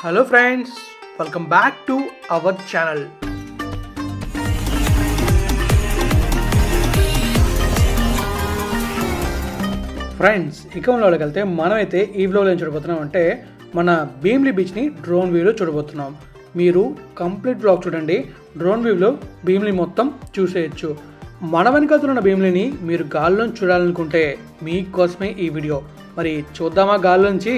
Hello friends, welcome back to our channel. Friends ఇకలోకి వెళ్తే మనమైతే ఈ వ్లాగ్లో ఏం చూడబోతున్నాం అంటే మన భీమిలి బీచ్ని డ్రోన్ వ్యూలో చూడబోతున్నాం. మీరు కంప్లీట్ వ్లాగ్ చూడండి. డ్రోన్ వ్యూలో భీమిలి మొత్తం చూసేయచ్చు. మన వెనకాల భీమిలిని మీరు గాల్లో చూడాలనుకుంటే మీకోసమే ఈ వీడియో. మరి చూద్దామా గాల్లోంచి?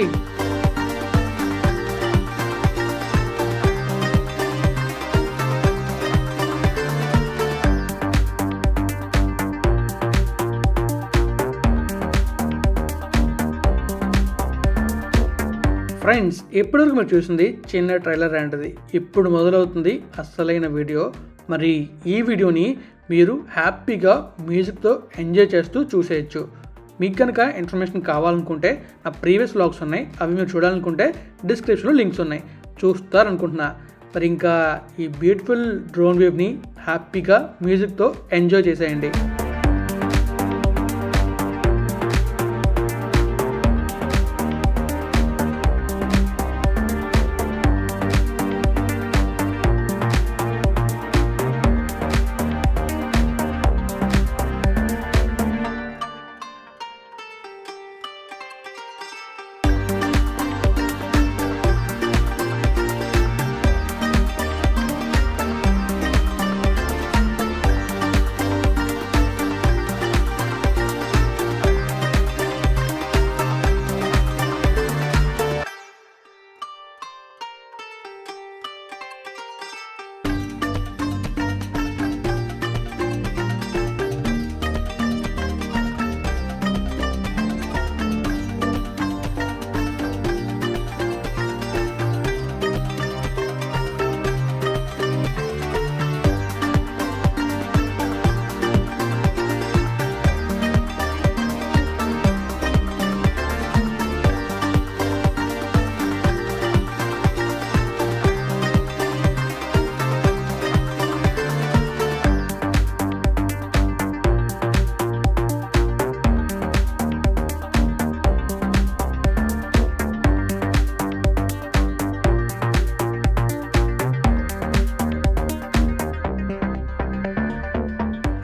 ఫ్రెండ్స్ ఇప్పటివరకు మీరు చూసింది చిన్న ట్రైలర్ లాంటిది. ఇప్పుడు మొదలవుతుంది అసలైన వీడియో. మరి ఈ వీడియోని మీరు హ్యాపీగా మ్యూజిక్తో ఎంజాయ్ చేస్తూ చూసేయచ్చు. మీకు కనుక ఇన్ఫర్మేషన్ కావాలనుకుంటే నా ప్రీవియస్ వ్లాగ్స్ ఉన్నాయి, అవి మీరు చూడాలనుకుంటే డిస్క్రిప్షన్లో లింక్స్ ఉన్నాయి, చూస్తారనుకుంటున్నా. మరి ఇంకా ఈ బ్యూటిఫుల్ డ్రోన్ వేవ్ని హ్యాపీగా మ్యూజిక్తో ఎంజాయ్ చేసేయండి.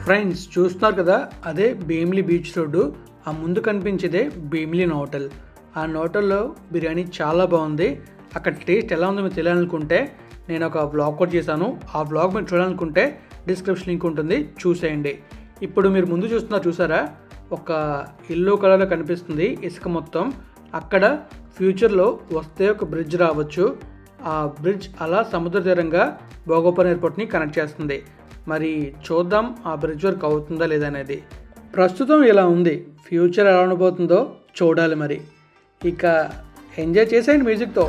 ఫ్రెండ్స్ చూస్తున్నారు కదా, అదే భీమిలి బీచ్ రోడ్డు. ఆ ముందు కనిపించేదే భీమిలి హోటల్. ఆ హోటల్లో బిర్యానీ చాలా బాగుంది. అక్కడ టేస్ట్ ఎలా ఉందో మీరు తెలియాలనుకుంటే నేను ఒక వ్లాగ్ కూడా చేశాను. ఆ వ్లాగ్ మీరు చూడాలనుకుంటే డిస్క్రిప్షన్ లింక్ ఉంటుంది, చూసేయండి. ఇప్పుడు మీరు ముందు చూసారా, ఒక ఎల్లో కలర్లో కనిపిస్తుంది ఇసుక మొత్తం. అక్కడ ఫ్యూచర్లో వస్తే ఒక బ్రిడ్జ్ రావచ్చు. ఆ బ్రిడ్జ్ అలా సముద్ర తీరంగా భోగాపురం ఎయిర్పోర్ట్ని కనెక్ట్ చేస్తుంది. మరి చూద్దాం ఆ బ్రిడ్జ్ వర్క్ అవుతుందా లేదా అనేది. ప్రస్తుతం ఇలా ఉంది, ఫ్యూచర్ ఎలా ఉండబోతుందో చూడాలి. మరి ఇక ఎంజాయ్ చేసేయండి మ్యూజిక్తో.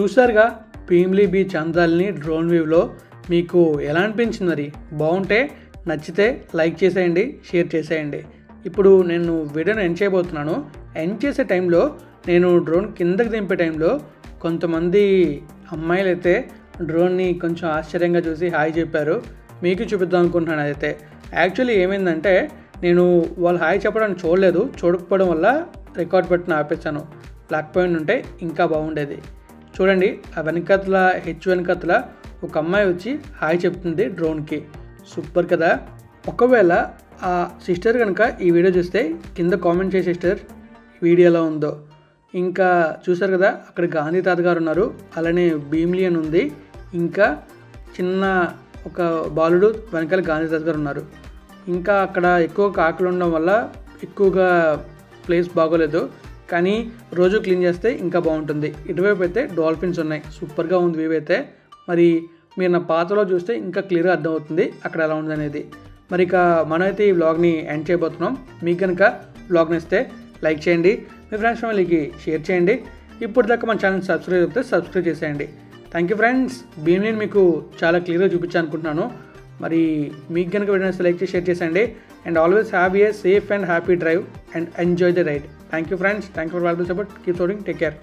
చూసారుగా భీమిలి బీచ్ అందాలని డ్రోన్ వ్యూలో. మీకు ఎలా అనిపించింది మరి? బాగుంటే నచ్చితే లైక్ చేసేయండి, షేర్ చేసేయండి. ఇప్పుడు నేను వీడియోని ఎండ్ చేయబోతున్నాను. ఎండ్ చేసే టైంలో నేను డ్రోన్ కిందకి దింపే టైంలో కొంతమంది అమ్మాయిలు అయితే డ్రోన్ని కొంచెం ఆశ్చర్యంగా చూసి హాయ్ చెప్పారు. మీకు చూపిద్దాం అనుకుంటున్నాను. అయితే యాక్చువల్లీ ఏమైందంటే నేను వాళ్ళు హాయ్ చెప్పడానికి చూడలేదు. చూడకపోవడం వల్ల రికార్డ్ బటన్ ఆపేసాను. లేకపోయిన ఉంటే ఇంకా బాగుండేది. చూడండి, ఆ వెనకతల వెనకతల ఒక అమ్మాయి వచ్చి హాయ్ చెప్తుంది డ్రోన్కి. సూపర్ కదా. ఒకవేళ ఆ సిస్టర్ కనుక ఈ వీడియో చూస్తే కింద కామెంట్ చేసే సిస్టర్ వీడియో ఎలా ఉందో. ఇంకా చూసారు కదా, అక్కడ గాంధీ తాత గారు ఉన్నారు, అలానే భీమిలి అని ఉంది, ఇంకా చిన్న ఒక బాలుడు వెనకాల గాంధీ తాత గారు ఉన్నారు. ఇంకా అక్కడ ఎక్కువ కాకులు ఉండడం వల్ల ఎక్కువగా ప్లేస్ బాగోలేదు, కానీ రోజు క్లీన్ చేస్తే ఇంకా బాగుంటుంది. ఇటువైపు అయితే డాల్ఫిన్స్ ఉన్నాయి. సూపర్గా ఉంది వ్యూ అయితే. మరి మీరు నా పాతలో చూస్తే ఇంకా క్లియర్గా అర్థమవుతుంది అక్కడ ఎలా ఉందనేది. మరి ఇక మనమైతే ఈ వ్లాగ్ని ఎండ్ చేయబోతున్నాం. మీకు కనుక వ్లాగ్ నచ్చితే లైక్ చేయండి, మీ ఫ్రెండ్స్ ఫ్యామిలీకి షేర్ చేయండి. ఇప్పుడు దాకా మన ఛానల్ సబ్స్క్రైబ్ అయితే సబ్స్క్రైబ్ చేసేయండి. Thank you friends. భీమిలిని మీకు చాలా క్లియర్గా చూపించాను అనుకుంటున్నాను. మరి మీకు కనుక వీడియో లైక్ చేసి షేర్ చేసేయండి. And always have a safe and happy drive and enjoy the ride. Thank you friends. Thank you for valuable support. Keep supporting. Take care.